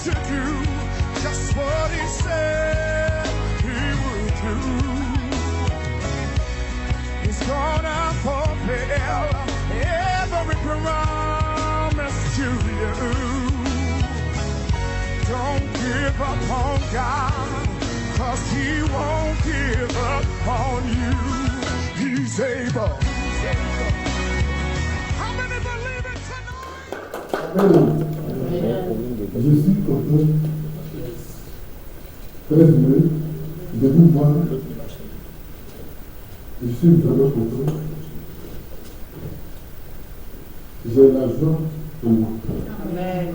to do just what he said he would do. He's gonna fulfill every promise to you. Don't give up on God, 'cause he won't give up on you. He's able. How many believe it tonight? Amen. Je suis content, très heureux de vous voir. Je suis vraiment content. J'ai la joie en moi. Amen.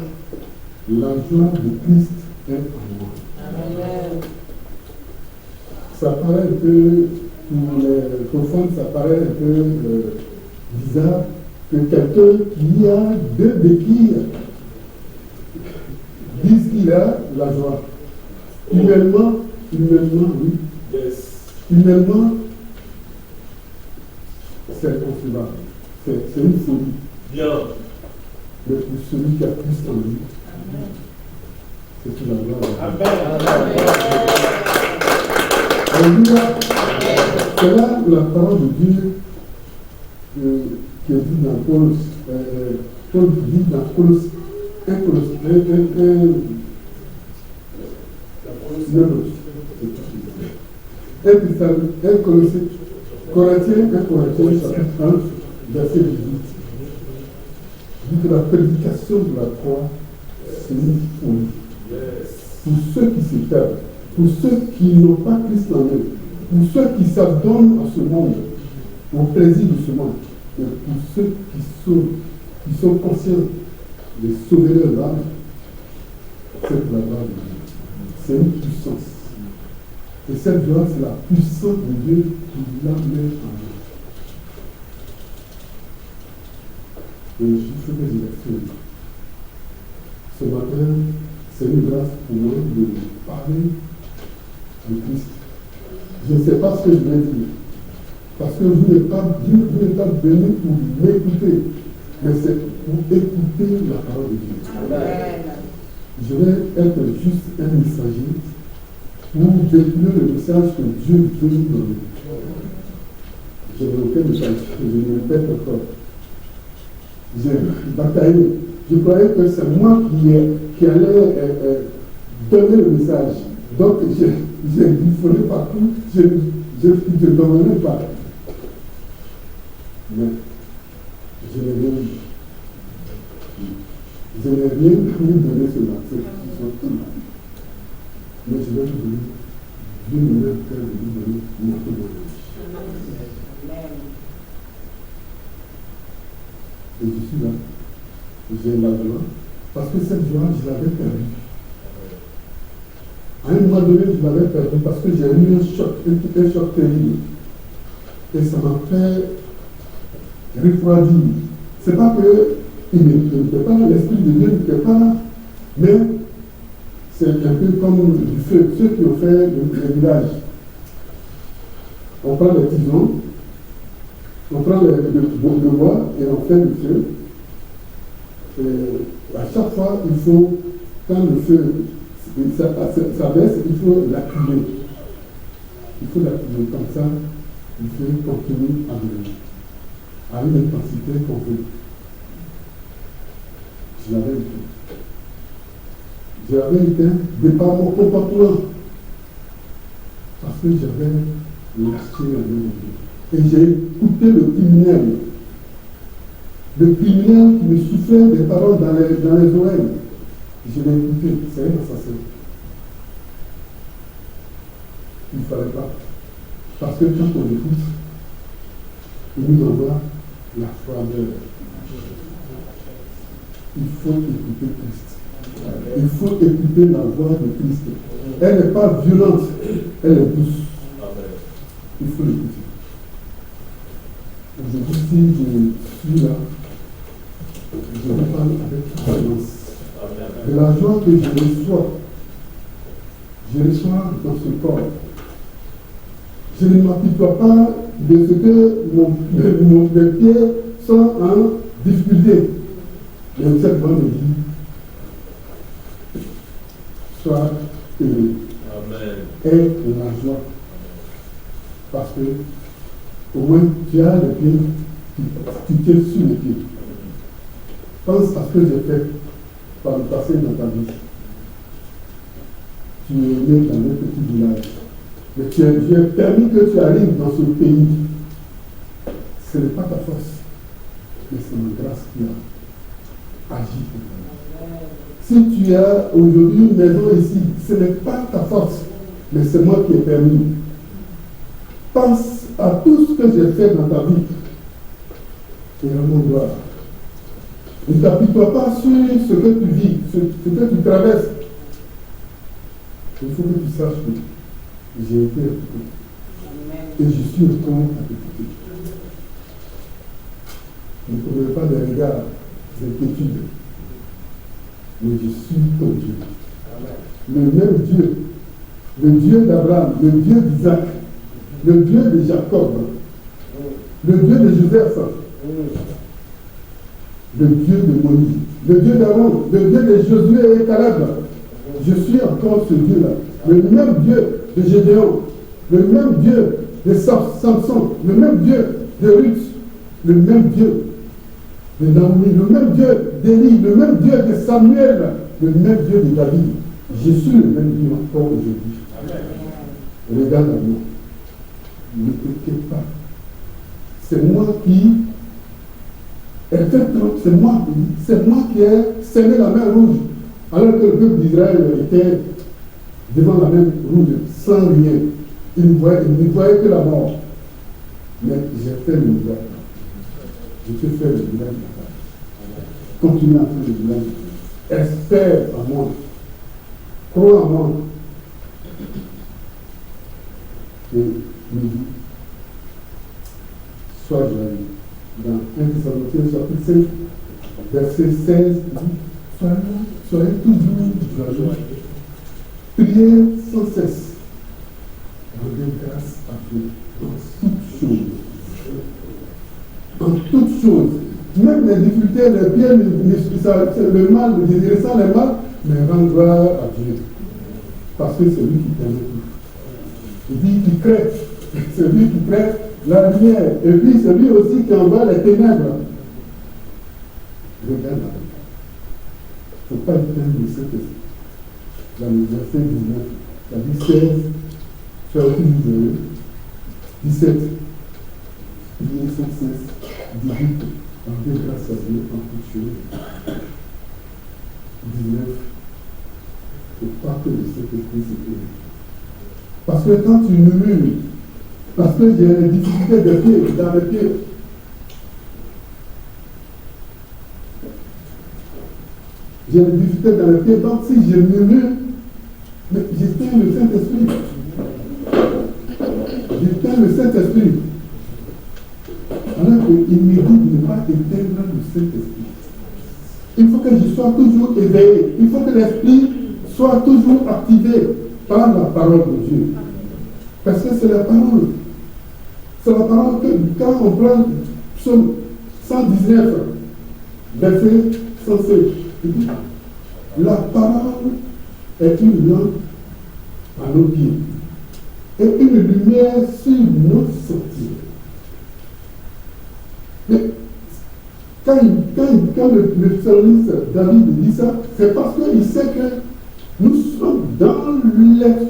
La joie de Christ est en moi. Amen. Ça paraît un peu, pour les profanes, ça paraît un peu bizarre que quelqu'un qui a deux béquilles dise qu'il a la joie. Humainement, oui. Humainement, c'est inconcevable. C'est une folie. Bien. Mais pour celui qui a Christ en lui, c'est une joie. Alléluia. C'est là la parole de Dieu qui est dit dans Paul dit dans Colosse 1 Corinthiens chapitre 1, verset 18. Dit que la prédication de la croix, c'est une folie. Pour ceux qui se perdent, pour ceux qui n'ont pas Christ en eux, pour ceux qui s'adonnent à ce monde, au plaisir de ce monde, et pour ceux qui sont conscients de sauver leur âme, c'est la gloire de Dieu. C'est une puissance. Et cette gloire, c'est la puissance de Dieu qui la met en eux. Et je fais des élections. Ce matin, c'est une grâce pour moi de parler de Christ. Je ne sais pas ce que je vais dire. Parce que vous n'êtes pas venu pour m'écouter, mais c'est pour écouter la parole de Dieu. Amen. Je vais être juste un messager pour véhiculer le message que Dieu veut nous donner. Je n'ai aucun message, je ne le répète encore. J'ai bataillé. Je croyais que c'est moi qui allais donner le message. Donc j'ai griffonné partout, je ne donnerai pas. Mais je n'ai rien dit. Je n'ai rien donné ce matin. Mais je vais vous donner. Dieu me met à cœur de vous donner mon témoignage. Et je suis là. J'ai la joie. Parce que cette joie, je l'avais perdue. À un moment donné, je l'avais perdue parce que j'ai eu un choc terrible. Et ça m'a fait refroidir. C'est pas que il ne peut pas, l'Esprit de Dieu ne peut pas, mais c'est un peu comme du feu. Ceux qui ont fait le village, on prend les tisons, on prend le bois et on fait le feu. Et à chaque fois, il faut, quand le feu ça baisse, il faut l'activer. Il faut l'activer comme ça, le feu continue à venir, à une intensité qu'on veut. Je l'avais éteint. Je l'avais éteint de par mon comportement. Parce que j'avais lâché la main de Dieu. Et j'ai écouté le criminel. Le criminel qui me soufflait des paroles dans les oreilles. Je l'ai écouté. C'est un assassin. Il ne fallait pas. Parce que quand on écoute, il nous envoie la froideur. Il faut écouter Christ. Il faut écouter la voix de Christ. Elle n'est pas violente, elle est douce. Il faut l'écouter. Aujourd'hui, si je suis là, je vous parle avec confiance. De la joie que je reçois dans ce corps. Je ne m'apitoie pas de ce que mes pieds sont en difficulté. Mais cette voix me dit, sois heureux. Amen. Aie la joie. Parce que au moins tu as les pieds, tu tiens sur les pieds. Pense à ce que j'ai fait par le passé dans ta vie. Tu es né dans un petit village. Mais tu as permis que tu arrives dans ce pays. Ce n'est pas ta force, mais c'est ma grâce qui a agi. Si tu as aujourd'hui une maison ici, ce n'est pas ta force, mais c'est moi qui ai permis. Pense à tout ce que j'ai fait dans ta vie. Et rends-moi gloire. Ne t'appuie-toi pas sur ce que tu vis, ce que tu traverses. Il faut que tu saches que j'ai été écouté. Et je suis encore à t'écouter. Ne connais pas des regards d'inquiétude. Mais je suis ton Dieu. Le même Dieu, le Dieu d'Abraham, le Dieu d'Isaac, le Dieu de Jacob, le Dieu de Joseph, le Dieu de Moïse, le Dieu d'Aaron, le Dieu de Josué et Caleb. Je suis encore ce Dieu-là. Le même Dieu de Gédéon, le même Dieu de Samson, le même Dieu de Ruth, le même Dieu de Naomi, le même Dieu d'Élie, le même Dieu de Samuel, le même Dieu de David. Je suis le même Dieu encore aujourd'hui. Regarde à moi. Ne t'inquiète pas. C'est moi qui ai fait trop, c'est moi qui ai scellé la mer rouge, alors que le peuple d'Israël était devant la mer rouge, sans rien. Il ne voyait que la mort. Mais j'ai fait le miracle. Je peux faire le miracle. Continue à faire le miracle. Espère en moi. Crois en moi. Et me dit, sois joyeux. Dans 1 Thessaloniciens chapitre 5, verset 16, dit, soyez toujours joyeux. Priez sans cesse. Rendez grâce à Dieu en toutes choses. Même les difficultés, les biens, le mal, le désir sans le mal, mais rends gloire à Dieu. Parce que c'est lui qui permet tout. Il dit qu'il crée. C'est lui qui crée la lumière. Et puis c'est lui aussi qui envoie les ténèbres. Regarde là. Il ne faut pas éteindre le Saint-Esprit. Dans le verset 19, ça dit 16, soyez toujours 17, priez sans cesse, 18, rendez grâce à Dieu en toutes choses. 19, il ne faut pas que le Saint-Esprit se perde. Parce que quand tu murmures, parce que j'ai des difficultés de pied, dans les pieds, j'ai des difficultés dans les pieds, donc si je murmure, mais j'éteins le Saint-Esprit. J'éteins le Saint-Esprit. Alors qu'il me dit de ne pas éteindre le Saint-Esprit. Il faut que je sois toujours éveillé. Il faut que l'Esprit soit toujours activé par la parole de Dieu. Parce que c'est la parole. C'est la parole que quand on prend Psaume 119, verset 116, il dit, la parole est une lampe à nos pieds et une lumière sur nos sentiers. Mais quand le psalmiste David dit ça, c'est parce qu'il sait que nous sommes dans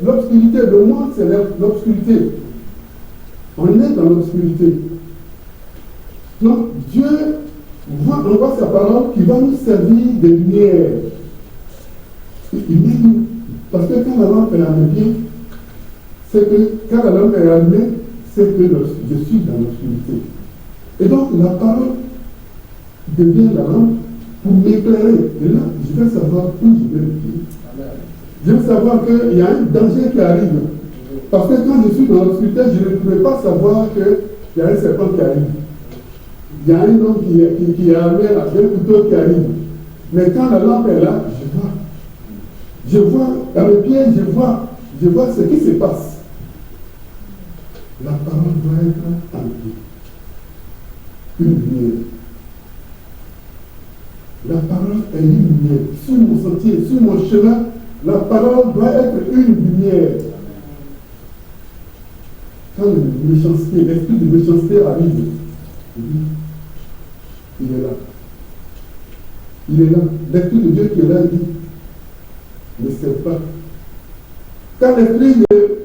l'obscurité. Le monde, c'est l'obscurité. On est dans l'obscurité. Donc, Dieu envoie sa parole qui va nous servir de lumière. Il dit, parce que quand la lampe est allumée, c'est que quand la lampe est allumée, c'est que je suis dans l'obscurité. Et donc, la parole devient la lampe pour m'éclairer. Et là, je vais savoir où je vais me fier. Je veux savoir qu'il y a un danger qui arrive. Parce que quand je suis dans l'obscurité, je ne pouvais pas savoir qu'il y a un serpent qui arrive. Il y a un homme qui est armé là, un couteau qui arrive. Mais quand la lampe est là, je vois. Je vois, à mes pieds, je vois ce qui se passe. La parole doit être en vie. Une lumière. La parole est une lumière. Sur mon sentier, sur mon chemin, La parole doit être une lumière. Quand l'esprit de méchanceté arrive, il est là. Il est là. L'esprit de Dieu qui est là, il dit, ne sert pas. Quand l'esprit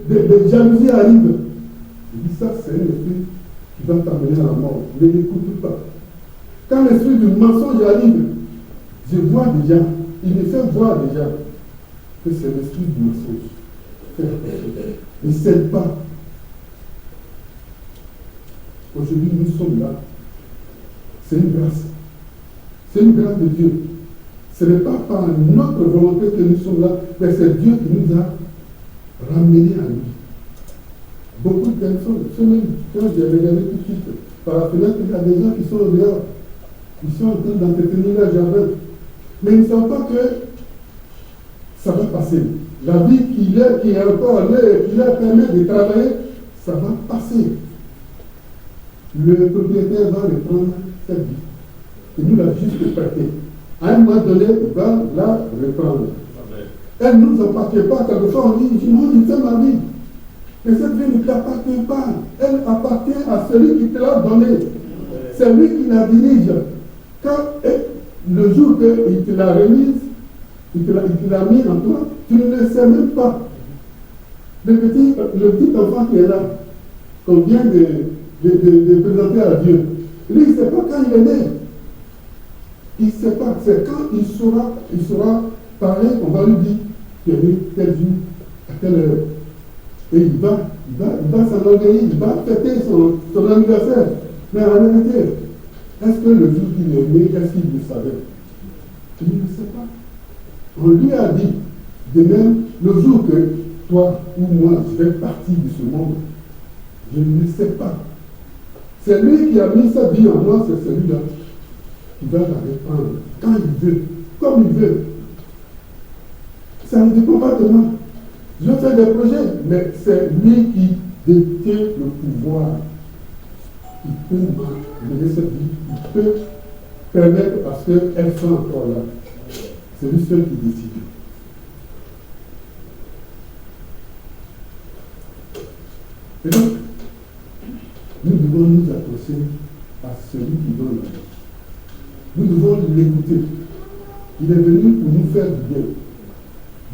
de jalousie arrive, il dit, ça c'est un esprit qui va t'amener à la mort. Ne l'écoute pas. Quand l'esprit du mensonge arrive, je vois déjà, il me fait voir déjà que c'est l'esprit du mensonge. Ne cède pas. Aujourd'hui, nous sommes là. C'est une grâce. C'est une grâce de Dieu. Ce n'est pas par notre volonté que nous sommes là, mais c'est Dieu qui nous a ramenés à lui. Beaucoup de personnes, quand j'ai regardé tout de suite par la fenêtre, il y a des gens qui sont dehors. Ils sont en train d'entretenir leur jardin. Mais ils ne savent pas que ça va passer. La vie qui est encore là, qui leur permet de travailler, ça va passer. Le propriétaire va reprendre cette vie. Il nous l'a juste prêté. À un moment donné, il va la reprendre. Elle ne nous appartient pas. Quelquefois, on dit, non, il fait ma vie. Et cette vie ne t'appartient pas. Elle appartient à celui qui te l'a donnée. C'est lui qui la dirige. Le jour qu'il te l'a remise, il te l'a mis en toi, tu ne le sais même pas. Le petit enfant qui est là, qu'on vient de présenter à Dieu, lui, il ne sait pas quand il est né. Il ne sait pas. C'est quand il saura parler, on va lui dire, tu es né tel jour, à telle heure. Et il va s'enorgueillir, il va fêter son anniversaire. Mais en réalité, est-ce que le jour qu'il est né, est-ce qu'il le savait? Il ne sait pas. On lui a dit, de même, le jour que toi ou moi, je fais partie de ce monde, je ne sais pas. C'est lui qui a mis sa vie en moi, c'est celui-là qui va la reprendre quand il veut, comme il veut. Ça ne dépend pas de moi. Je fais des projets, mais c'est lui qui détient le pouvoir. Il peut mener cette vie, il peut permettre à ce qu'elle soit encore là. C'est lui seul qui décide. Et donc, nous devons nous accrocher à celui qui donne la vie. Nous devons l'écouter. Il est venu pour nous faire du bien.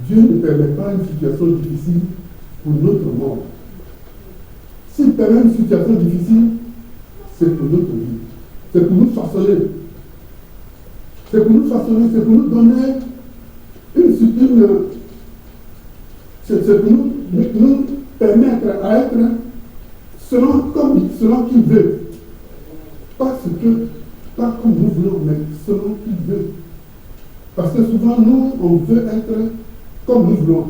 Dieu ne permet pas une situation difficile pour notre monde. S'il permet une situation difficile, c'est pour notre vie. C'est pour nous façonner. C'est pour nous façonner, c'est pour nous donner c'est pour nous permettre à être selon qu'il veut. Pas comme nous voulons, mais selon qu'il veut. Parce que souvent, nous, on veut être comme nous voulons.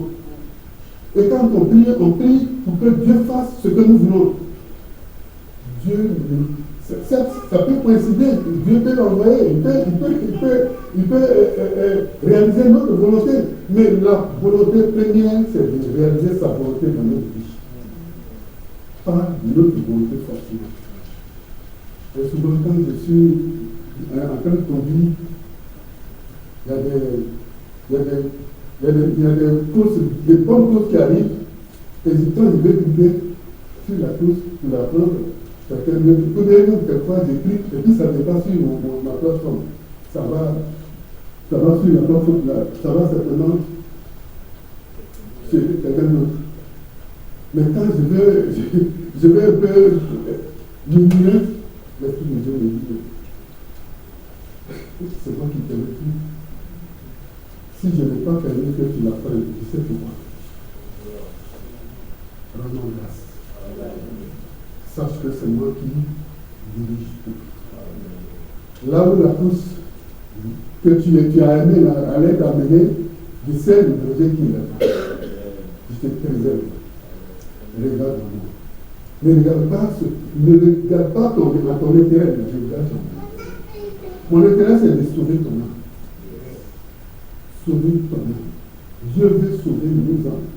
Et quand on prie pour que Dieu fasse ce que nous voulons. Dieu, ça peut coïncider, Dieu peut l'envoyer, il peut réaliser notre volonté, mais la volonté première, c'est de réaliser sa volonté dans notre vie. Pas notre volonté forcément. Et souvent, quand je suis en train de conduire, il y a des bonnes courses qui arrivent, et quand je vais cliquer sur la course pour la prendre, quelquefois j'écris, et puis ça ne dépasse sur ma plateforme. Ça va sur la plateforme, ça va certainement chez quelqu'un d'autre. Mais quand je vais un peu murmurer, l'esprit de Dieu me dit, c'est moi qui t'ai dit. Si je n'ai pas permis que tu la fasses, tu sais pourquoi. Rends-moi grâce. Sache que c'est moi qui dirige tout. Là où la course que tu as aimé allait t'amener, je sais le projet qui est là. Je te préserve. Regarde-moi. Ne regarde pas ton intérêt, je regarde ton âme. Mon intérêt, c'est de sauver ton âme. Sauver ton âme. Dieu veut sauver nos âmes.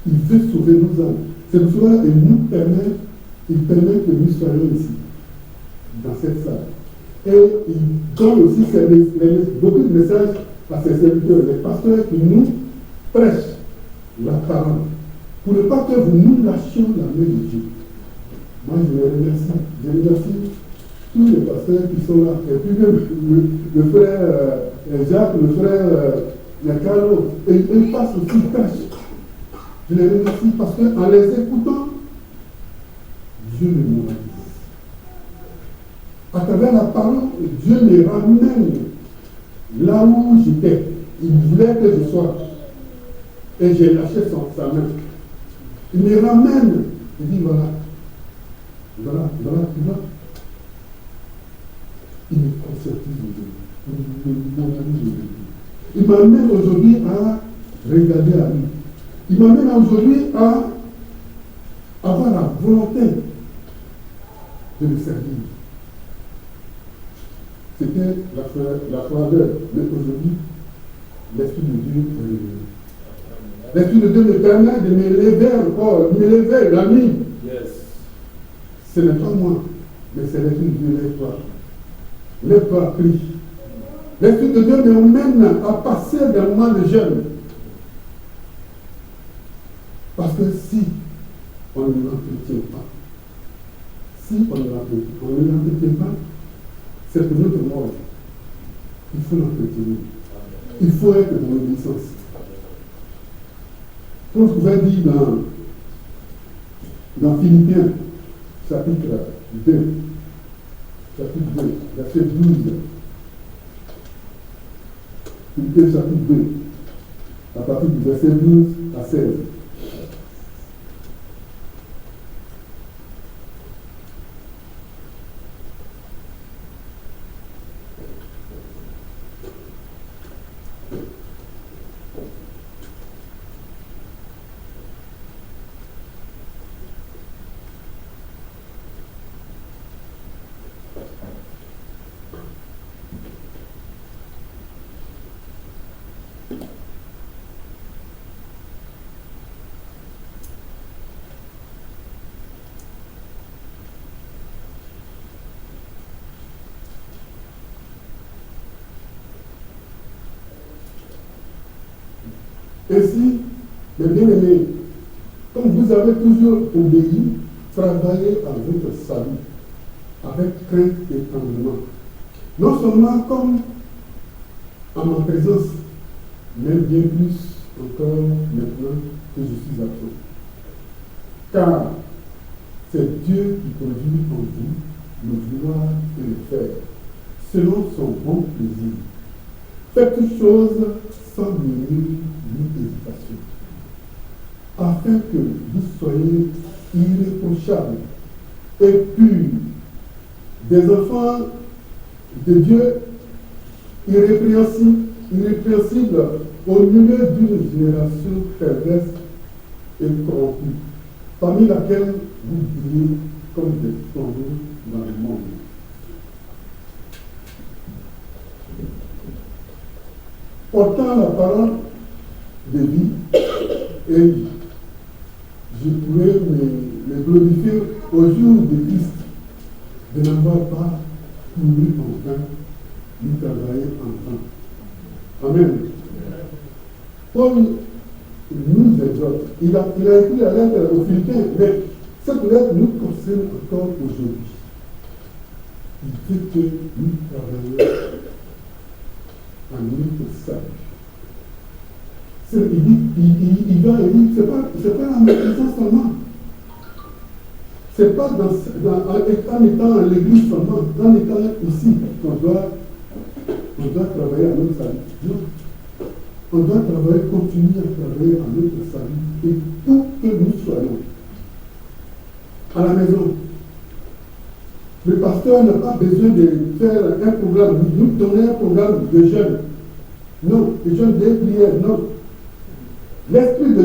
Il veut sauver nos âmes. C'est pour cela qu'il permet que nous soyons ici, dans cette salle. Et il donne aussi beaucoup de messages à ses serviteurs, les pasteurs qui nous prêchent la parole, pour ne pas que nous lâchions la main de Dieu. Moi, je les remercie. Je remercie tous les pasteurs qui sont là. Et puis le frère Jacques, le frère Carlo, et ils passent aussi tâche. Je les remercie parce qu'en les écoutant, Dieu me moralise. À travers la parole, Dieu me ramène là où j'étais. Il voulait que je sois. Et j'ai lâché sa main. Il me ramène. Il dit voilà, tu vois. Il me conscientise aujourd'hui. Il m'amène aujourd'hui à regarder à lui. Il m'amène aujourd'hui à avoir la volonté de le servir. C'était la froideur. Mais aujourd'hui, l'Esprit de Dieu me permet de me lever encore, de me lever la nuit. Yes. Ce n'est pas moi, mais c'est l'Esprit de Dieu, lève-toi. Lève-toi, prie. L'Esprit de Dieu m'emmène à passer des moments de jeûne. Parce que si on ne l'entretient pas, c'est pour notre mort. Il faut l'entretenir. Il faut être dans l'obéissance. Comme je vous ai dit dans Philippiens, chapitre 2, verset 12. Philippiens chapitre 2, à partir du verset 12 à 16. Ainsi, mes bien-aimés, comme vous avez toujours obéi, travaillez à votre salut avec crainte et tremblement. Non seulement comme en ma présence, mais bien plus encore maintenant que je suis absent. Car c'est Dieu qui conduit en vous le vouloir et le faire, selon son bon plaisir. Faites toutes choses sans murmure ni hésitation, afin que vous soyez irréprochables et purs, des enfants de Dieu irrépréhensibles au milieu d'une génération perverse et corrompue, parmi laquelle vous brillez comme des tombeaux dans le monde. Portant la parole de vie, et je pourrais me glorifier au jour de Christ de n'avoir pas couru en vain, ni travaillé en vain. Amen. Paul nous exhorte. Il a écrit la lettre aux Philippiens, mais cette lettre nous concerne encore aujourd'hui. Il dit que nous travaillons en notre salut. Il dit, c'est pas la maîtrise seulement. C'est pas en étant à l'église seulement, en étant ici, qu'on doit travailler à notre salut. Non. On doit travailler, continuer à travailler à notre salut. Et où que nous soyons, à la maison, le pasteur n'a pas besoin de faire un programme, nous donner un programme de jeûne. Non, de jeûne de prière, non. L'Esprit de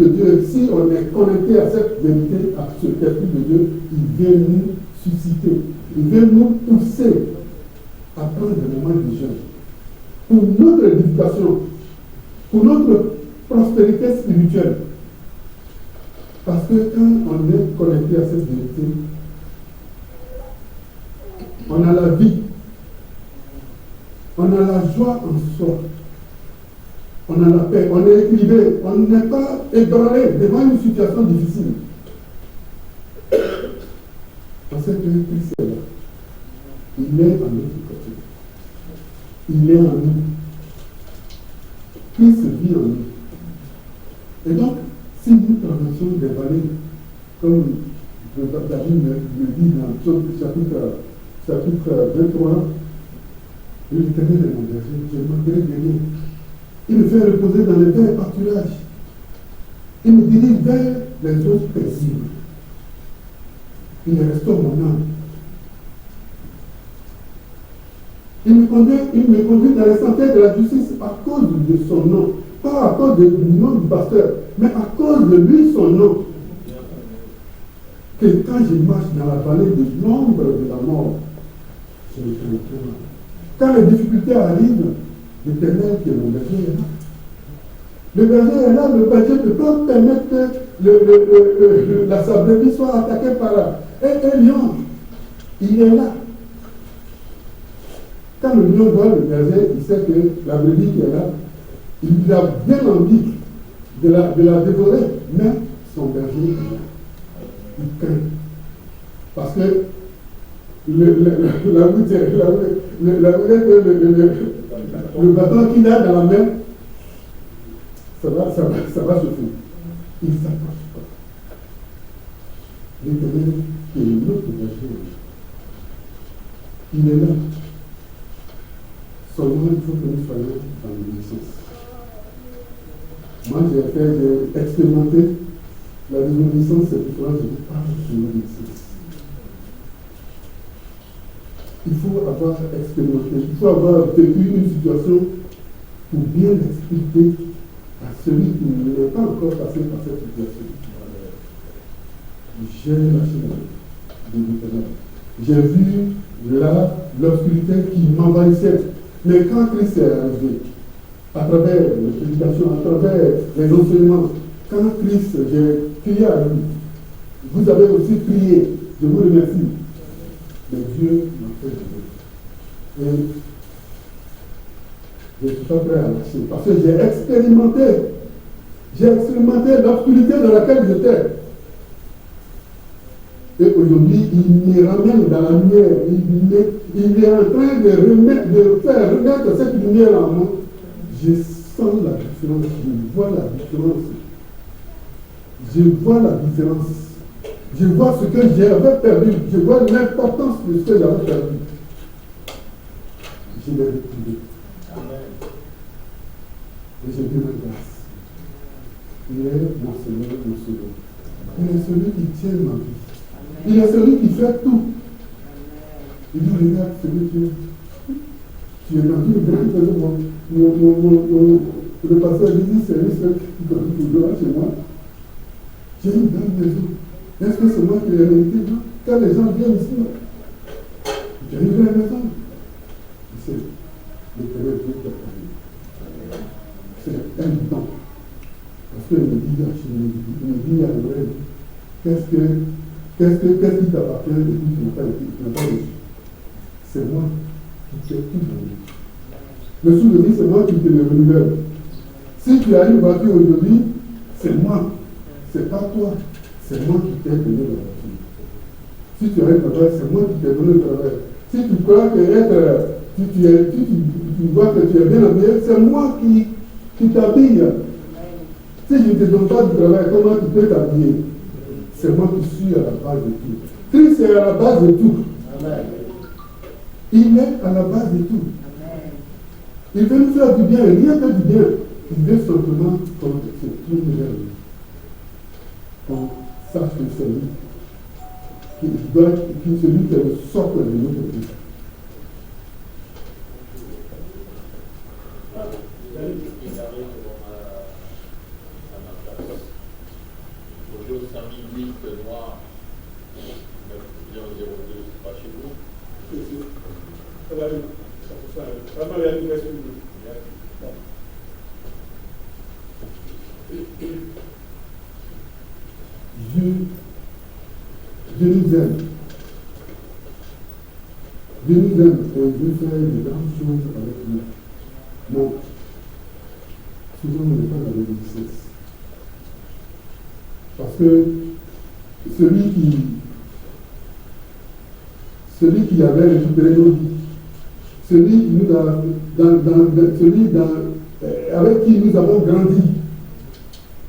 Dieu, si on est connecté à cette vérité, à cet Esprit de Dieu, il vient nous susciter, il vient nous pousser à prendre des moments de jeûne. Pour notre éducation, pour notre prospérité spirituelle. Parce que quand on est connecté à cette vérité, on a la vie, On a la joie en soi. On a la paix, on est équilibré, on n'est pas ébranlé devant une situation difficile. Parce que Christ est là. Il est à notre côté. Il est en nous. Christ vit en nous. Et donc, si nous traversons des vallées, comme David le dit dans Psaume chapitre 23, l'Éternel est mon berger, je ne manquerai de rien. Il me fait reposer dans les verts pâturages. Il me dirige vers les eaux paisibles. Il restaure mon âme. Il me conduit dans les sentiers de la justice à cause de son nom. Pas à cause du nom du pasteur, mais à cause de lui, son nom. Que quand je marche dans la vallée de l'ombre de la mort, je ne crains pas. Quand les difficultés arrivent, l'Éternel qui est mon berger est là. Le berger est là, le berger ne peut pas permettre que sa brebis soit attaquée par un lion. Il est là. Quand le lion voit le berger, il sait que la brebis qui est là, il a bien envie de la dévorer, mais son berger est là. Il craint. Parce que le bâton qu'il a dans la main, ça va se faire. Il ne s'approche pas. L'Éternel qui est notre berger, il est là. Seulement, il faut que nous soyons dans l'obéissance. Moi, j'ai expérimenté la désobéissance, c'est pourquoi je ne parle de l'obéissance. Il faut avoir expérimenté, il faut avoir vécu une situation pour bien l'expliquer à celui qui n'est pas encore passé par cette situation. J'ai lâché de l'Éternel. J'ai vu là l'obscurité qui m'envahissait. Mais quand Christ est arrivé, à travers les prédications, à travers les enseignements, quand Christ, j'ai crié à lui, vous avez aussi prié, je vous remercie. Mais Dieu m'a fait du bien. Et je ne suis pas prêt à lâcher, parce que j'ai expérimenté l'obscurité dans laquelle j'étais. Et aujourd'hui, il me ramène dans la lumière. Il est en train de faire remettre cette lumière en moi. Je sens la différence, je vois la différence. Je vois la différence. Je vois ce que j'avais perdu. Je vois l'importance de ce que j'avais perdu. Je l'ai retrouvé. Et j'ai vu ma grâce. Il est mon Seigneur, mon Sauveur. Il est celui qui tient ma vie. Il est celui qui fait tout. Il dit, regarde, celui tu es dans une grande maison. Le pasteur dit, c'est lui seul qui doit chez moi. J'ai une grande maison. Est-ce que c'est moi qui l'ai hérité? Quand les gens viennent ici, j'ai une grande maison. C'est l'Éternel Dieu qui a parlé. C'est évident. Parce qu'il me dit à l'oreille, qu'est-ce qui t'appartient de tout qui n'a pas reçu? C'est moi qui t'ai tout donné. Le souvenir, c'est moi qui te le renouvelle. Si tu as une voiture aujourd'hui, c'est moi. C'est pas toi. C'est moi qui t'ai donné la voiture. Si tu as un travail, c'est moi qui t'ai donné le travail. Si tu crois que tu vois que tu es bien habillé, c'est moi qui t'habille. Si je ne te donne pas du travail, comment tu peux t'habiller? C'est moi qui suis à la base de tout. Christ est à la base de tout. Amen. Il est à la base de tout. Amen. Il veut nous faire du bien, rien que du bien. Il veut simplement qu'on se tourne vers lui. Qu'on sache que c'est lui. Celui qui est le socle de notre vie. Dieu nous aime. Dieu nous aime et Dieu fait de grandes choses avec nous. Non, souvent on n'est pas dans l'obéissance. Parce que celui qui avait récupéré nos vies, celui qui nous a, avec qui nous avons grandi,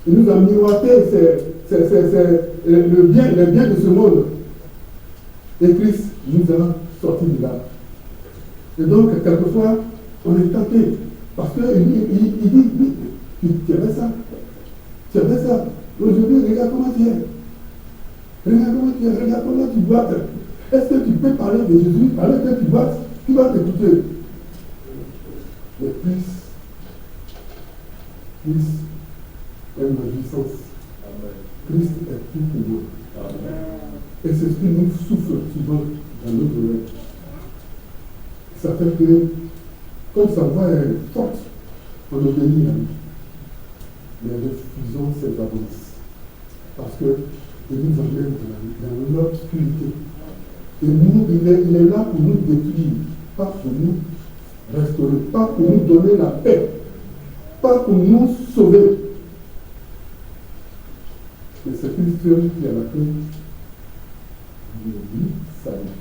il nous a miroité le bien de ce monde. Et Christ nous a sortis de là. Et donc, quelquefois, on est tenté. Parce qu'il dit, tu avais ça. Tu avais ça. Aujourd'hui, regarde comment tu es. Regarde comment tu boites. Est-ce que tu peux parler de Jésus alors que tu boites? Qui va t'écouter? Mais plus est ma puissance. Christ est tout pour moi. Et c'est ce qui nous souffle souvent dans nos oreilles. Ça fait que, comme sa voix est forte, on obéit à lui. Mais refusons ses avances. Parce qu'il nous emmène dans l'obscurité. Et nous, il est là pour nous détruire, pas pour nous restaurer, pas pour nous donner la paix, pas pour nous sauver. Et c'est Christ qui a la paix. Lui, salut.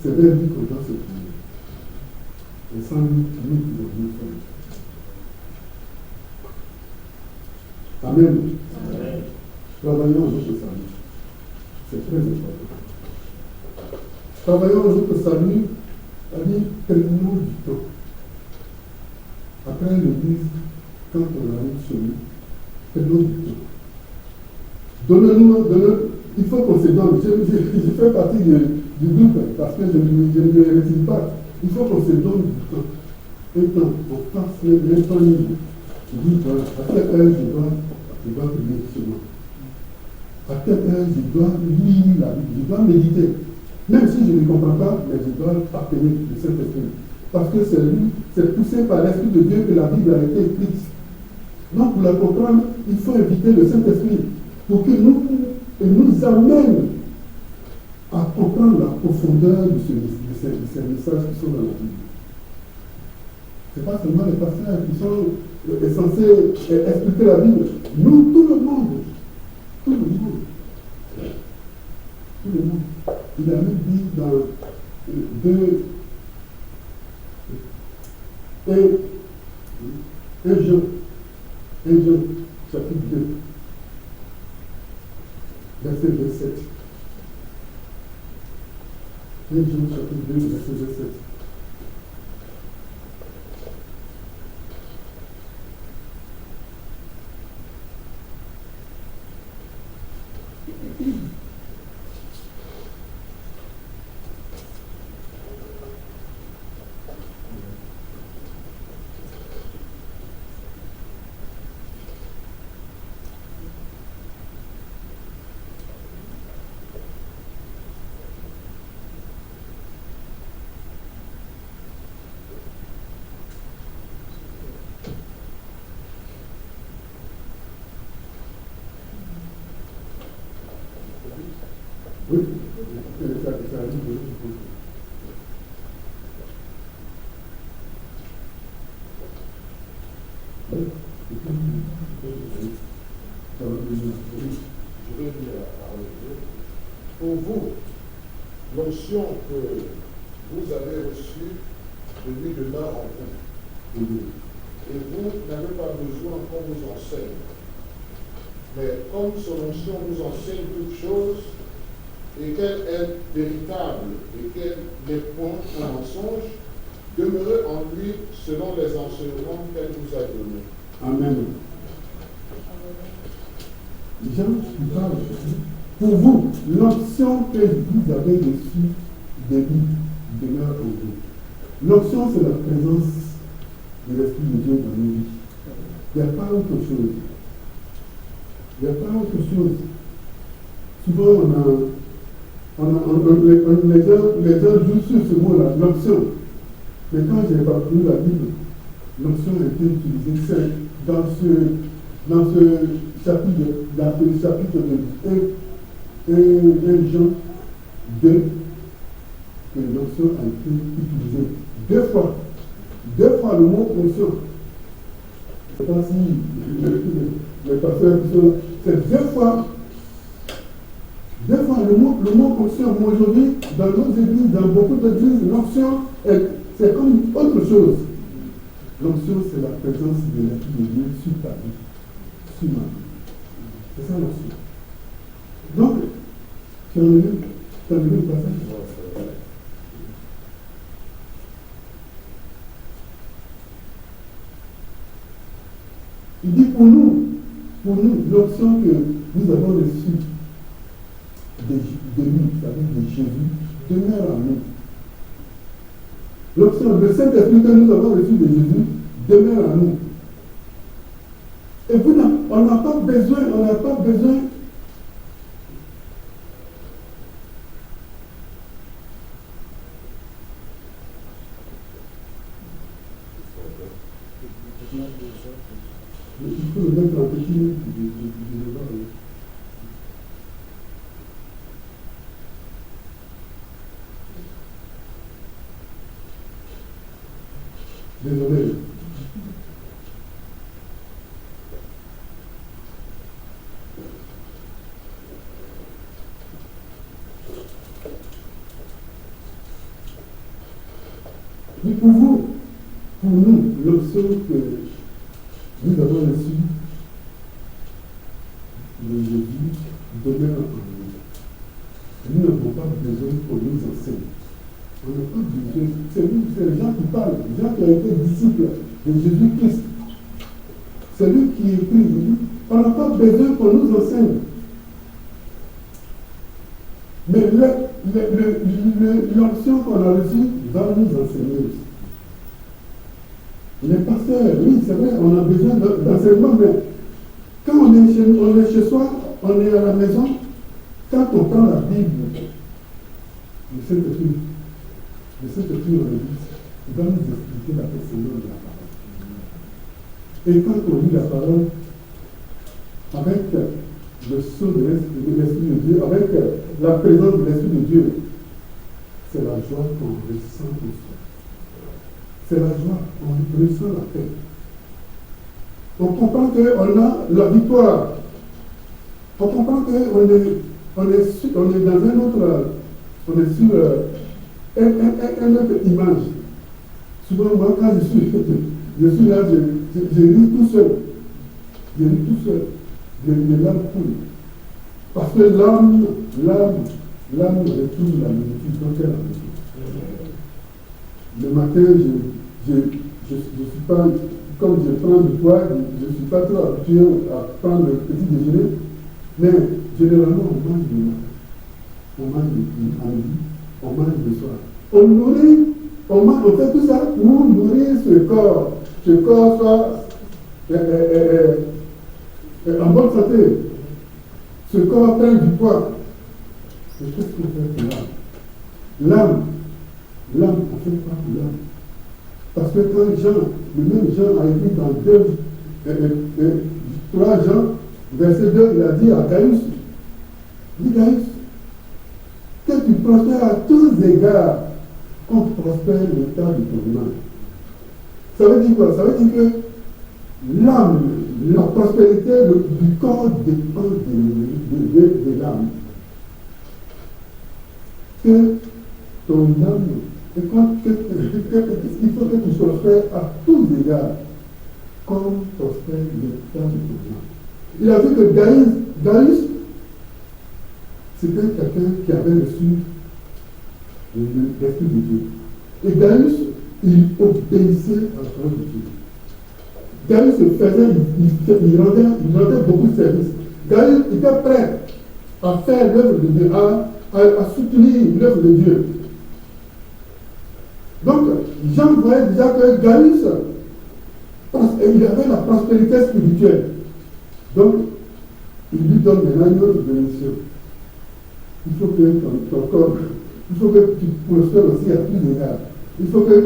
C'est vers lui qu'on doit se tourner. Et sans lui, nous pouvons nous faire. Amen. Amen. Travaillons en notre salut. C'est très important. Travaillons en notre salut, c'est-à-dire prenons du temps. Après l'église, quand on arrive chez nous, prenons du temps. Donnez-nous, il faut qu'on se donne. Je fais partie du groupe parce que je ne le récite pas. Il faut qu'on se donne du temps. Un temps, on passe les temps libres. Je dis, voilà, à quelle heure je dois prier chez moi. À quelle heure je dois lire la Bible, je dois méditer. Même si je ne comprends pas, mais je dois appeler le Saint-Esprit. Parce que c'est poussé par l'Esprit de Dieu que la Bible a été écrite. Donc pour la comprendre, il faut inviter le Saint-Esprit pour qu'il nous amène à comprendre la profondeur de ces messages qui sont dans la Bible. Ce n'est pas seulement les pasteurs qui sont censés expliquer la Bible. Nous, tout le monde. Tout le monde. Tout le monde. Il a même dit dans 1 Jean, chapitre 2, verset 27. 1 Jean, chapitre 2, verset 27. Oui, ça arrive. Je vais dire pour vous, l'onction que vous avez reçue de lui demeure en vous. Et vous n'avez pas besoin qu'on vous enseigne. Mais comme son onction vous enseigne toutes choses, et qu'elle est véritable, et qu'elle n'est point un mensonge, demeurez en lui selon les enseignements qu'elle vous a donnés. Amen. Jean qui parle. Pour vous, l'onction que vous avez reçue de lui demeure en vous. L'onction, c'est la présence de l'Esprit de Dieu dans nos vies. Il n'y a pas autre chose. Il n'y a pas autre chose. Souvent, les gens jouent sur ce mot-là, l'onction. Mais quand j'ai parcouru la Bible, l'onction a été utilisée dans ce chapitre, dans le chapitre de 1 Jean 2, que l'onction a été utilisée. Deux fois le mot onction. Je ne sais pas si les pasteurs qui sont. C'est deux fois le mot onction. Mais aujourd'hui, dans nos églises, dans beaucoup d'églises, l'onction, c'est comme autre chose. L'onction, c'est la présence de l'Esprit de Dieu sur ta vie, sur ma vie. C'est ça l'onction. Donc, tu as lu le passage? Il dit pour nous, l'onction que nous avons reçue de lui, c'est-à-dire de Jésus, demeure en nous. L'onction, le Saint-Esprit que nous avons reçu de Jésus, demeure en nous. Et on n'a pas besoin. Il faut le mettre en petit, désolé. Mais pour nous, l'option que nous avons reçue de Jésus demeure en nous. Nous n'avons pas besoin qu'on nous enseigne. On n'a pas besoin. C'est les gens qui parlent, les gens qui ont été disciples de Jésus-Christ. C'est lui qui écrit. On n'a pas besoin qu'on nous enseigne. Mais l'onction qu'on a reçue va nous enseigner aussi. Les pasteurs, oui, c'est vrai, on a besoin d'enseignement, mais quand on est chez soi, on est à la maison, quand on prend la Bible, le Saint-Esprit, on le dit, il va nous expliquer la profondeur de la parole. Et quand on lit la parole, avec le sceau de l'Esprit de Dieu, avec la présence de l'Esprit de Dieu, c'est la joie qu'on ressent au soi. C'est la joie, on ressent la paix. On comprend qu'on a la victoire. On comprend qu'on est dans un autre, on est sur une autre image. Souvent, moi, quand je suis là, je lis tout seul. Je lis tout seul. Je l'âme coule. Parce que l'âme retrouve la nourriture dont elle a besoin. Le matin, je suis pas, comme je prends du poids, je ne suis pas trop habitué à prendre le petit déjeuner, mais généralement on mange le matin, on mange le midi, on mange le soir. On nourrit, on fait tout ça pour nourrir ce corps soit en bonne santé, ce corps prenne du poids. Mais qu'est-ce qu'on fait pour l'âme? L'âme, on fait pas pour l'âme. Parce que quand le même Jean a écrit dans 3 Jean, verset 2, il a dit à Gaius, que tu prospères à tous égards, qu'on prospère le temps de ton âme. Ça veut dire quoi? Ça veut dire que l'âme, la prospérité du corps dépend de l'âme. Que ton âme, il faut que tu prospères à tous égards, comme prospère le temps de ton âme. Il a vu que Gaius, c'était quelqu'un qui avait reçu l'Esprit de Dieu. Et Gaius, il obéissait à la parole de Dieu. Gaius il rendait beaucoup de services. Gaius était prêt à faire l'œuvre de Dieu, à soutenir l'œuvre de Dieu. Donc, Jean voyait déjà que Gaius, il avait la prospérité spirituelle. Donc, il lui donne maintenant une autre bénédiction. Il faut que ton corps, il faut que tu prospères aussi à tous égards. Il faut que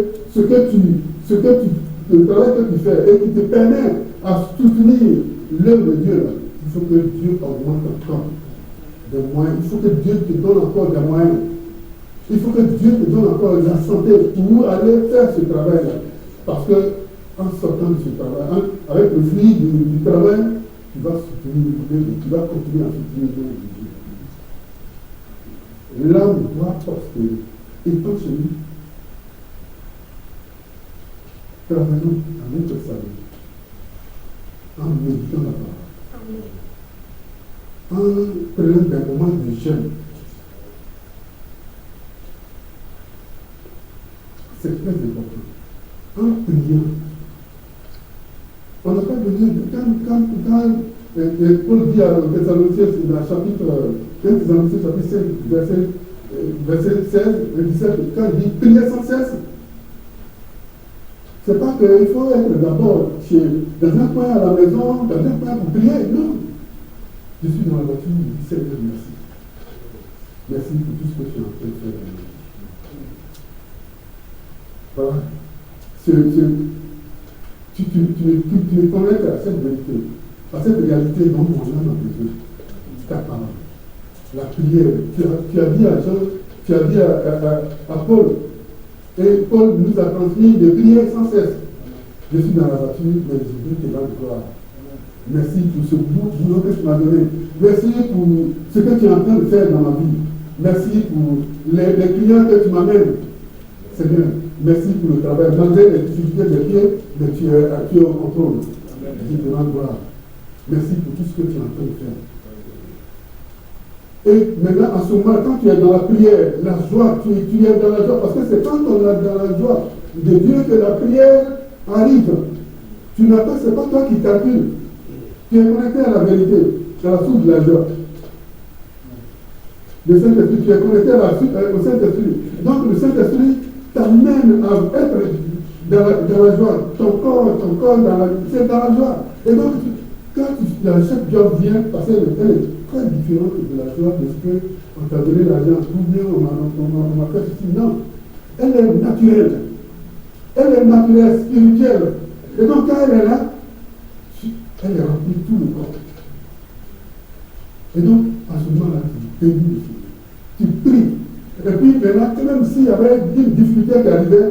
le travail que tu fais et qui te permet à soutenir l'œuvre de Dieu, là, il faut que Dieu augmente encore des moyens. Il faut que Dieu te donne encore des moyens. Il faut que Dieu te donne encore la santé pour aller faire ce travail-là. Parce que en sortant de ce travail, avec le fruit du travail, tu vas soutenir, tu vas continuer à soutenir Dieu. L'âme doit prospérer. Et tant chez nous, travaillons à notre salut, en méditant la parole, en prenant des moments de jeûne. C'est très important. En priant. On n'a pas besoin de. Quand Paul dit à Thessaloniciens, dans le chapitre 5, verset 16 et 17, quand il dit priez sans cesse, c'est pas qu'il faut être d'abord dans un coin à la maison, dans un coin pour prier, non. Je suis dans la voiture, je dis Seigneur, merci. Merci pour tout ce que tu es en train de faire. Voilà. Tu me connectes à cette vérité, à cette réalité dont mon âme a besoin. Ta parole. La prière. Tu as dit à Jean, tu as dit à Paul, et Paul nous a transmis de prier sans cesse. Je suis dans la voiture, mais je veux te rendre gloire. Merci pour ce boulot que tu m'as donné. Merci pour ce que tu es en train de faire dans ma vie. Merci pour les clients que tu m'amènes. Seigneur, merci pour le travail. Malgré les difficultés des pieds, mais tu es au contrôle. Je te rends gloire. Merci pour tout ce que tu es en train de faire. Et maintenant, en ce moment, quand tu es dans la prière, la joie, tu es dans la joie, parce que c'est quand on est dans la joie de Dieu que la prière arrive. Tu n'as pas, c'est pas toi qui calcules. Tu es connecté à la vérité, à la source de la joie. Le Saint-Esprit, tu es connecté au Saint-Esprit. Donc le Saint-Esprit t'amène à être dans la joie. Ton corps c'est dans la joie. Et donc, quand chaque joie vient, parce qu'elle est très différente de la joie de ce qu'on t'a donné l'argent, ou bien on m'a fait ceci. Non. Elle est naturelle. Elle est naturelle, spirituelle. Et donc, quand elle est là, elle est remplie tout le corps. Et donc, à ce moment-là, tu bénis le Seigneur. Tu pries. Et puis maintenant, même s'il y avait une difficulté qui arrivait,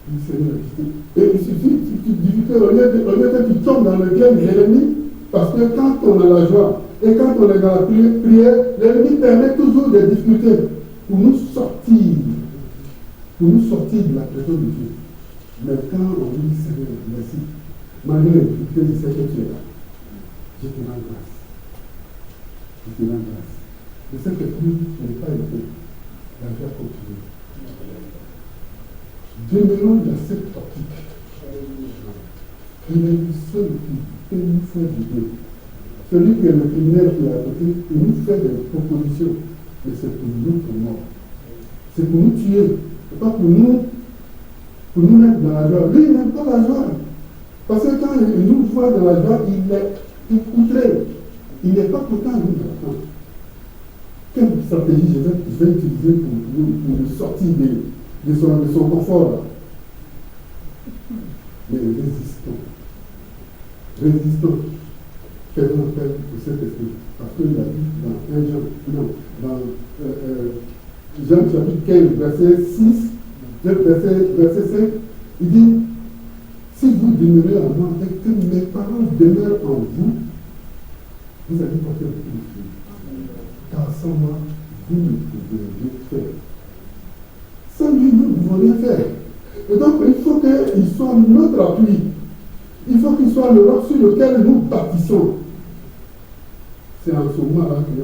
le Seigneur a et il suffit une difficulté, au lieu que tu tombes dans le piège de l'ennemi, parce que quand on a la joie et quand on est dans la prière, l'ennemi permet toujours des difficultés pour nous sortir de la présence de Dieu. Mais quand on dit Seigneur, merci, malgré les difficultés, je sais que tu es là. Je te rends grâce. Je te rends grâce. Je sais que tu n'es pas été. La joie continue. Demeurons dans cette optique. Il est le seul qui peut nous faire du bien. Celui qui est le criminel qui est à côté, il nous fait des propositions. Mais c'est pour notre mort. C'est pour nous tuer. C'est pas pour nous mettre dans la joie. Lui, il n'aime pas la joie. Parce que quand il nous voit dans la joie, il est outré. Il n'est pas content de nous attendre. Quelle stratégie je vais utiliser pour le sortir de son confort là? Mais résistons. Faisons appel au Saint-Esprit. Parce qu'il a dit dans Jean chapitre 15, verset 6, verset 5, il dit, si vous demeurez en moi et que mes paroles demeurent en vous, vous allez porter beaucoup de fruits. Car sans moi, vous ne pouvez rien faire. Sans lui, nous ne pouvons rien faire. Et donc, il faut qu'il soit notre appui. Il faut qu'il soit le roc sur lequel nous bâtissons. C'est en ce moment-là que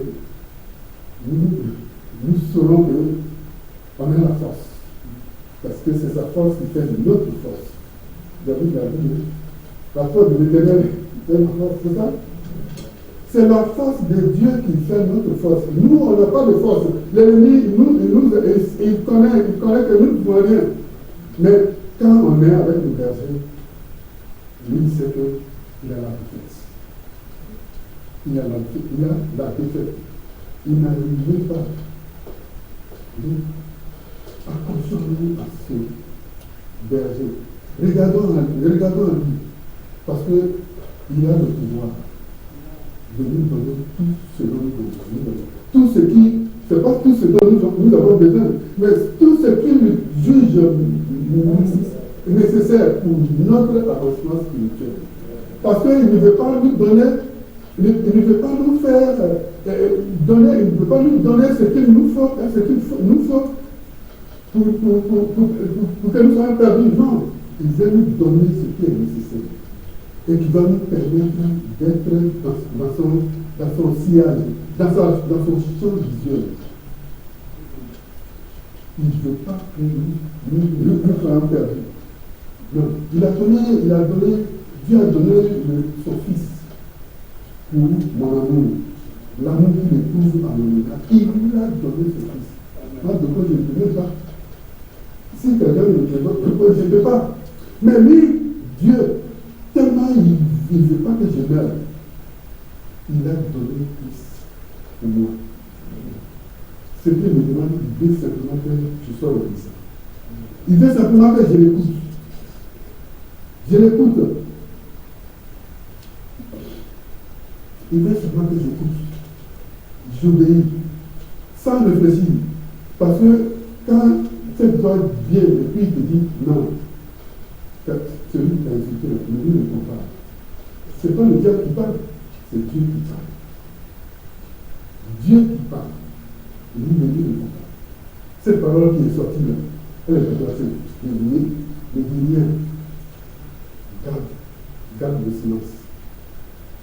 nous saurons qu'on a la force. Parce que c'est sa force qui fait notre force. David a dit, la force de l'Éternel, c'est ma force, c'est ça? C'est la force de Dieu qui fait notre force. Nous, on n'a pas de force. L'ennemi, il connaît que nous ne pouvons rien. Mais quand on est avec le berger, lui, il sait qu'il a la défaite. Il a la défaite. Il n'arrive pas. Donc, accrochons-nous à ce berger. Regardons à lui. Parce qu'il a le pouvoir de nous donner tout ce dont nous avons. Tout ce qui C'est pas tout ce dont nous avons besoin, mais tout ce qu'il juge nécessaire pour notre avancement spirituel. Parce qu'il ne veut pas nous donner, il ne veut pas nous faire donner, il ne veut pas nous donner ce qu'il nous faut, pour que nous soyons perdus. Non, il veut nous donner ce qui est nécessaire et qui va nous permettre d'être dans son sillage, dans son champ visuel. Il ne veut pas que nous soyons perdus. Non, Dieu a donné son Fils pour mon amour, l'amour qu'il éprouve à mon égard. Il lui a donné ce Fils. Moi, de quoi je ne peux pas. Si quelqu'un ne veut, je ne peux pas. Mais lui, Dieu, tellement il ne veut pas que je meure, il a donné Christ pour moi. Ce qu'il me demande, il veut simplement que je sois obéissant. Il veut simplement que je l'écoute. Je l'écoute. Il veut simplement que j'écoute. J'obéis. Sans réfléchir. Parce que quand cette voix vient et puis il te dit non, celui qui t'a insulté, ne lui répond pas. Ce n'est pas le diable qui parle, c'est Dieu qui parle. Dieu qui parle. Et lui ne lui répond pas. Cette parole qui est sortie là, elle est placée. Ne dis rien. Garde le silence.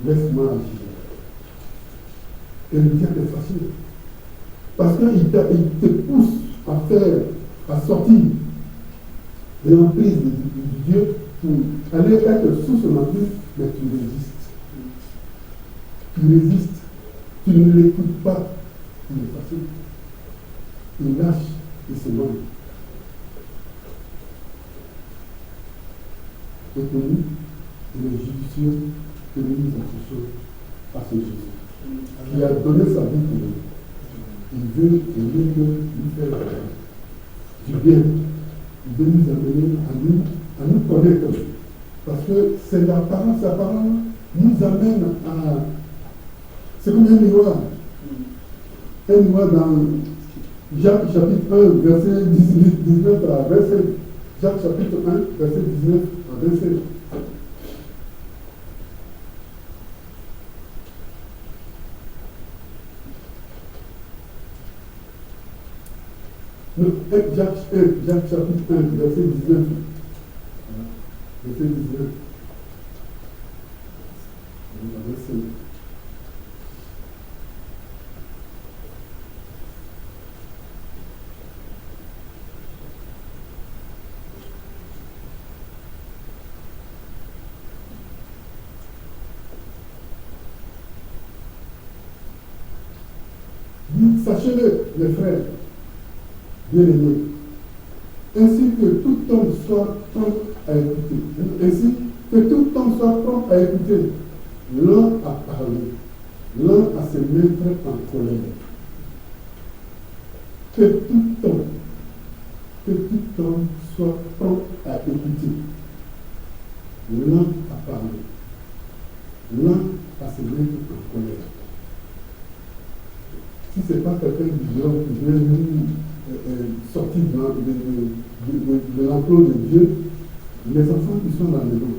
Laisse-moi agir. Et le diable est facile. Parce qu'il te pousse à sortir de l'emprise de Dieu pour aller être sous son emprise, mais tu résistes. Tu résistes. Tu ne l'écoutes pas. Il est facile. Il lâche et se nomme. Et pour nous, il est judicieux que nous nous associons à ce Jésus qui a donné sa vie pour nous. Il veut nous faire du bien. Il veut nous amener à nous connaître. Parce que c'est la parole nous amène à... C'est comme un miroir. Un miroir dans Jacques chapitre 1, verset 19 à verset. Jacques chapitre 1, verset 19 à verset. Jacques chapitre 1, verset 19. Verset 19. Verset. Sachez-le, mes frères, bien-aimés, ainsi que tout homme soit prompt à écouter. Ainsi que tout homme soit prompt à écouter, l'un à parler, l'un à se mettre en colère. Que tout homme soit prompt à écouter, l'un à parler, l'un à se mettre en colère. Si ce n'est pas quelqu'un du genre qui vient nous sortir de l'emploi de Dieu, les enfants qui sont dans le maison,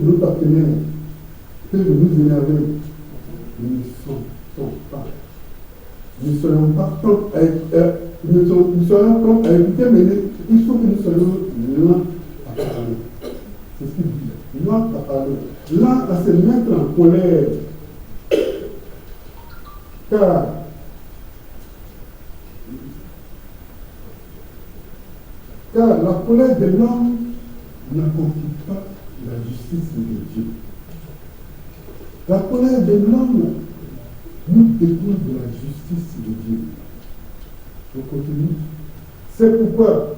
nos partenaires, peuvent nous énerver. Nous ne sommes pas. Nous ne serons pas prompts à écouter, mais il faut que nous soyons lents à parler. C'est ce qu'il dit. Lents à parler. Lents à se mettre en colère. Car la colère de l'homme n'accomplit pas la justice de Dieu. La colère de l'homme nous découle de la justice de Dieu. On continue. C'est pourquoi,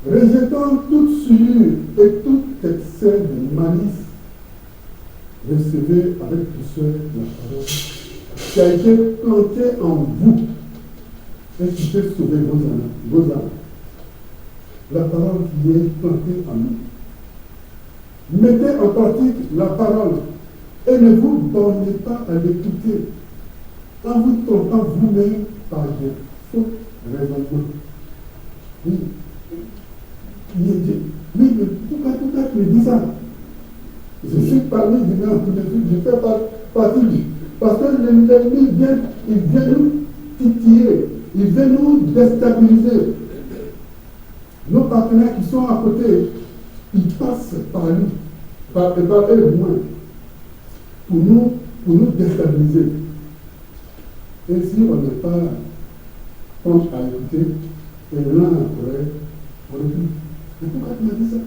rejetant toute souillure et tout excès de malice, recevez avec douceur la parole qui a été plantée en vous et qui peut sauver vos âmes. La parole qui est plantée en nous. Mettez en pratique la parole et ne vous bornez pas à l'écouter. en vous trompant vous-même par des faux raisonnements. Oui. Oui, mais pourquoi tu me dis ça? Je suis parmi du nom, je fais partie du. Parce que l'ennemi vient nous titiller, il vient nous déstabiliser. Nos partenaires qui sont à côté, ils passent par lui, par eux moins, pour nous déstabiliser. Et si on n'est pas prompt à écouter, et l'un après, on dit, mais pourquoi tu m'as dit ça?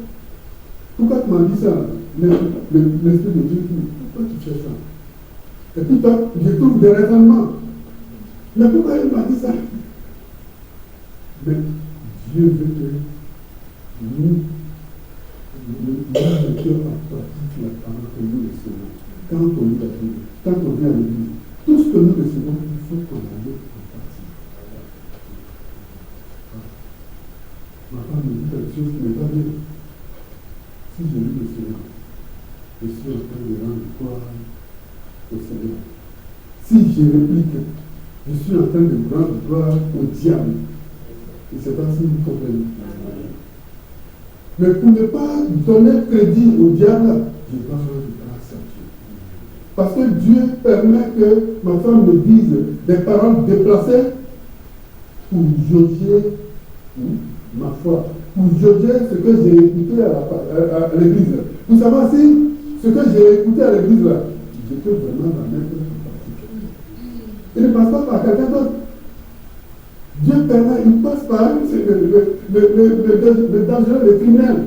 Pourquoi tu m'as dit ça? L'Esprit de Dieu dit, pourquoi tu fais ça? Et puis toi, je trouve des raisonnements. Mais pourquoi il m'a dit ça? Mais Dieu veut que nous mettions en pratique la parole que nous recevons. Quand on lit la Bible, quand on vient à l'église, tout ce que nous recevons, il faut qu'on la mette en pratique. Ma femme me dit quelque chose qui n'est pas bien. Si je lis le Seigneur, je suis en train de rendre gloire au Seigneur. Si je réplique, je suis en train de rendre gloire au diable. Et c'est pas si vous comprenez. Mais pour ne pas donner crédit au diable, je dois rendre grâce à Dieu. Parce que Dieu permet que ma femme me dise des paroles déplacées pour jauger ma foi, pour jauger ce que j'ai écouté à l'église. Vous savez si ce que j'ai écouté à l'église là, je peux vraiment la mettre en pratique. Il ne passe pas par quelqu'un d'autre. Dieu permet, il passe par le dangereux, le criminel.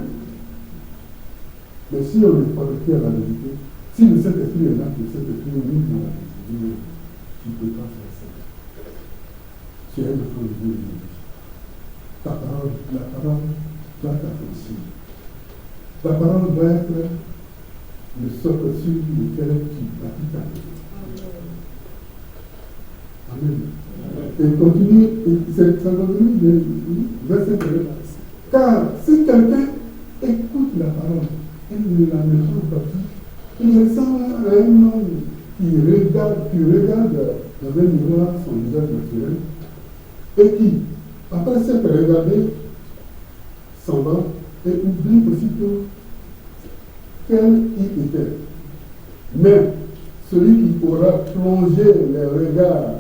Mais si on est connecté à la vérité, si le Saint-Esprit est là, le Saint-Esprit est mis dans la vérité, tu ne peux pas faire ça. Tu es un enfant de Dieu. La parole doit t'affranchir. La parole doit être le socle sur lequel tu bâtis ta vie. Amen. Et continue, ça continue le verset 1. Car si quelqu'un écoute la parole et ne la met pas en pratique, il ressemble à un homme qui regarde dans un miroir son visage naturel et qui, après s'être regardé, s'en va et oublie aussitôt quel il était. Mais celui qui aura plongé les regards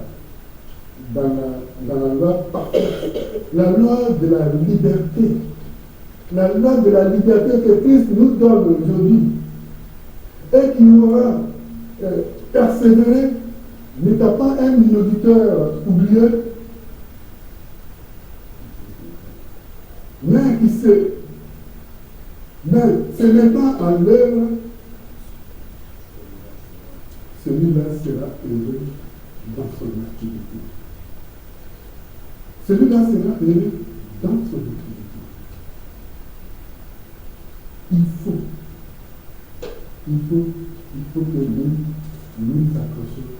dans la loi parfaite, la loi de la liberté que Christ nous donne aujourd'hui, et qui aura persévéré, n'étant pas un auditeur oublieux, mais se mettant en l'œuvre, celui-là sera heureux dans son activité. Celui-là sera heureux dans son activité. Il faut que nous accrochions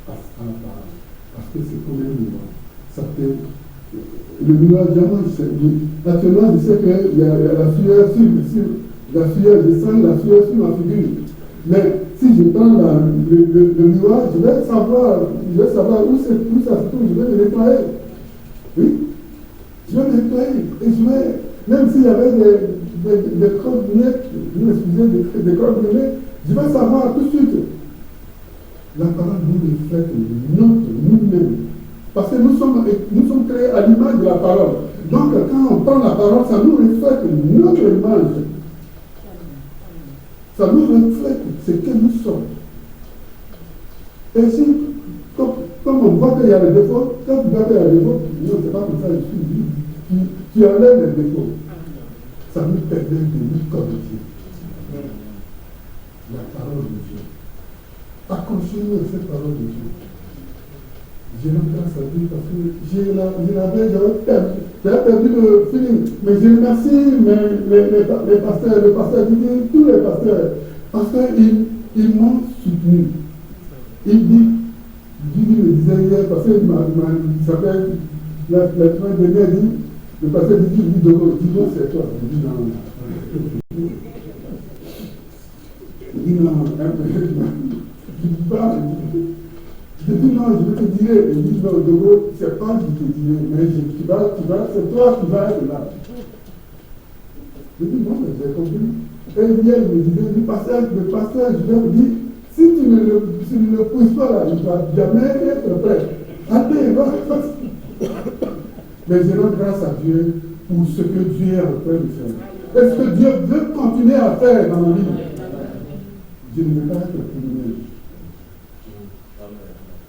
à la parole. Parce que c'est comme un miroir. Ça fait le miroir, actuellement, je sais qu'il y a la sueur je sens la sueur sur ma figure. Mais si je prends le miroir, je vais savoir où ça se trouve, je vais le nettoyer. Oui, je vais le nettoyer. Et je vais, même s'il y avait des crottes-miettes, vous m'excusez, des crottes-miettes, je vais savoir tout de suite. La parole nous reflète nous-mêmes. Parce que nous sommes créés à l'image de la parole. Donc quand on prend la parole, ça nous reflète notre image. Ça nous reflète ce que nous sommes. Et si, comme on voit qu'il y a des défauts, quand tu vois qu'il y a des défauts, non, c'est pas comme ça, je suis libre. Tu enlèves les défauts. Ça nous permet de nous corriger. La parole de Dieu. Accrochez-nous à cette parole de Dieu. Je rends grâce à Dieu parce que j'avais perdu le feeling. Mais je remercie les pasteurs, le pasteur Didier, tous les pasteurs, parce qu'ils m'ont soutenu. Il dit, Didier me disait hier, parce qu'il s'appelle, la semaine dernière, dit, le pasteur Didier dit, dis-moi c'est toi. Je dis non. Il dit non, un peu, il parle. Je dis non, je vais te dire. Il dit non, de gros, c'est pas je te dirai, mais c'est toi qui vas être là. Je dis non, mais j'ai compris. Et il vient, il me disait, le pasteur, je vais vous dire, si tu ne le pousses pas là, il ne va jamais être prêt. Allez, va. Mais je rends grâce à Dieu pour ce que Dieu est en train de faire. Est-ce que Dieu veut continuer à faire dans ma vie? Je ne veux pas être criminel.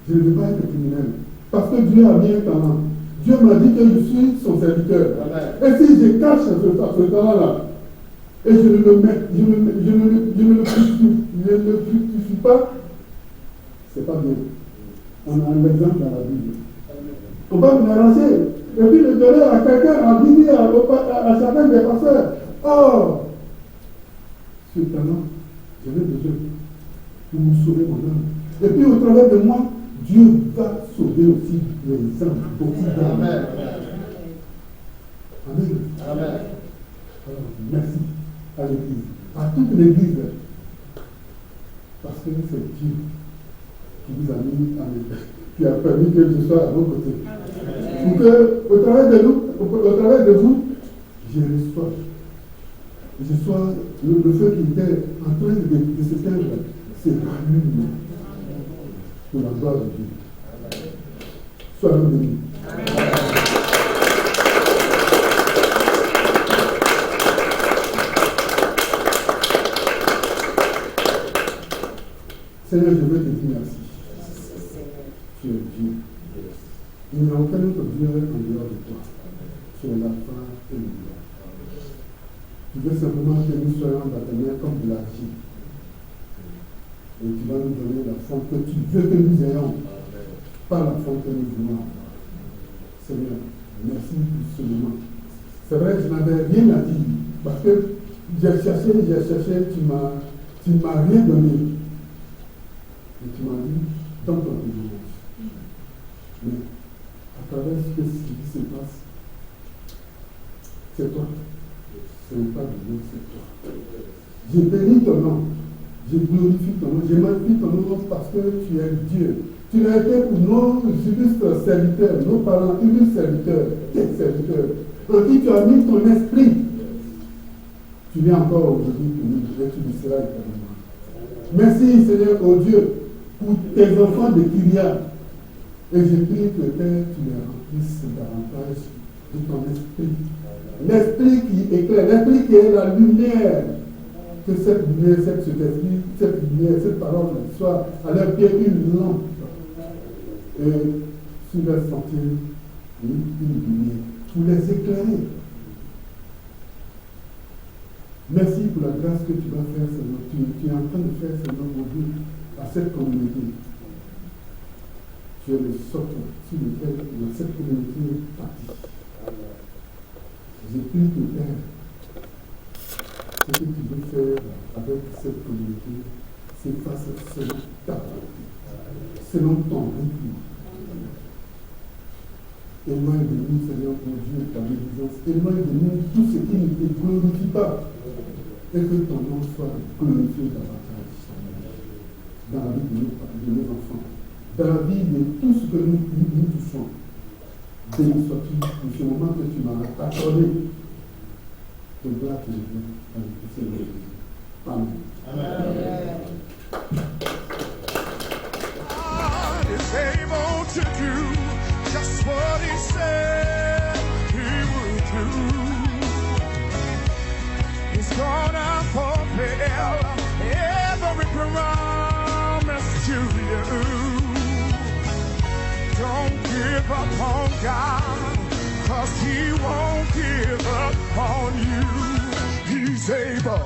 Je ne veux pas être criminel. Parce que Dieu a mis un talent. Dieu m'a dit que je suis son serviteur. Et si je cache ce talent-là, et je ne le fructifie pas, c'est pas bien. On a un exemple dans la Bible. On va me l'arranger. Et puis le donner à quelqu'un, à dire à chacun des pasteurs. Oh, ce talent, je l'ai besoin pour vous sauver mon âme. Et puis au travers de moi, Dieu va sauver aussi les âmes, beaucoup d'âmes. Amen. Amen. Amen. Alors, merci à l'Église, à toute l'Église, parce que c'est Dieu qui vous a mis à l'Église, qui a permis que je sois à vos côtés. Pour que, au travers de vous, je reçois le feu qui était en train de s'éteindre, c'est rallume pour la gloire de Dieu. Soyons bénis. Seigneur, je veux te dire merci. Tu es Dieu. Il n'y a aucun autre Dieu en dehors de toi. Tu es l'alpha et l'oméga. Tu veux simplement que nous soyons dans tes mains comme de l'argile. Et tu vas nous donner la forme que tu veux que nous ayons. Pas la forme que nous voulons. Seigneur, merci pour ce moment. C'est vrai, je n'avais rien à dire. Parce que j'ai cherché, tu m'as rien donné. Et tu m'as dit, dans ton témoignage. Mais à travers ce qui se passe, c'est toi. Ce n'est pas de nous, c'est toi. Je bénis ton nom. Je glorifie ton nom. Je magnifie ton nom parce que tu es Dieu. Tu l'as été pour nos illustres serviteurs, nos parents, illustres serviteurs, tes serviteurs, en qui tu as mis ton esprit. Tu viens encore aujourd'hui pour nous et tu le seras éternellement. Merci Seigneur, oh Dieu, pour tes enfants de Kyria. Et je prie que Père, tu les remplisses davantage de ton esprit. L'esprit qui éclaire, l'esprit qui est la lumière. Que cette lumière, cette lumière, cette parole soit à leur pied une lampe. Et sur leur sentier, une lumière. Pour les éclairer. Merci pour la grâce que tu vas faire, Seigneur. Tu es en train de faire, Seigneur, aujourd'hui, à cette communauté. Tu es le socle sur lequel cette communauté bâtit. Je prie que Père, ce que tu veux faire avec cette communauté, c'est face selon ta volonté, selon ton rythme. Éloigne de nous, Seigneur, mon Dieu, ta médisance. Éloigne de nous tout ce qui ne te glorifie pas. Et que ton nom soit glorifié davantage dans la vie de nos enfants, dans la vie de tout ce que nous touchons. Béni sois-tu pour ce moment que tu m'as accordé. De gloire que je veux dans le Seigneur Jésus. Amen. God is able to do just what he said he would do. He's gonna fulfill every promise to you. Don't give up on God, 'cause he won't give up on you. He's able.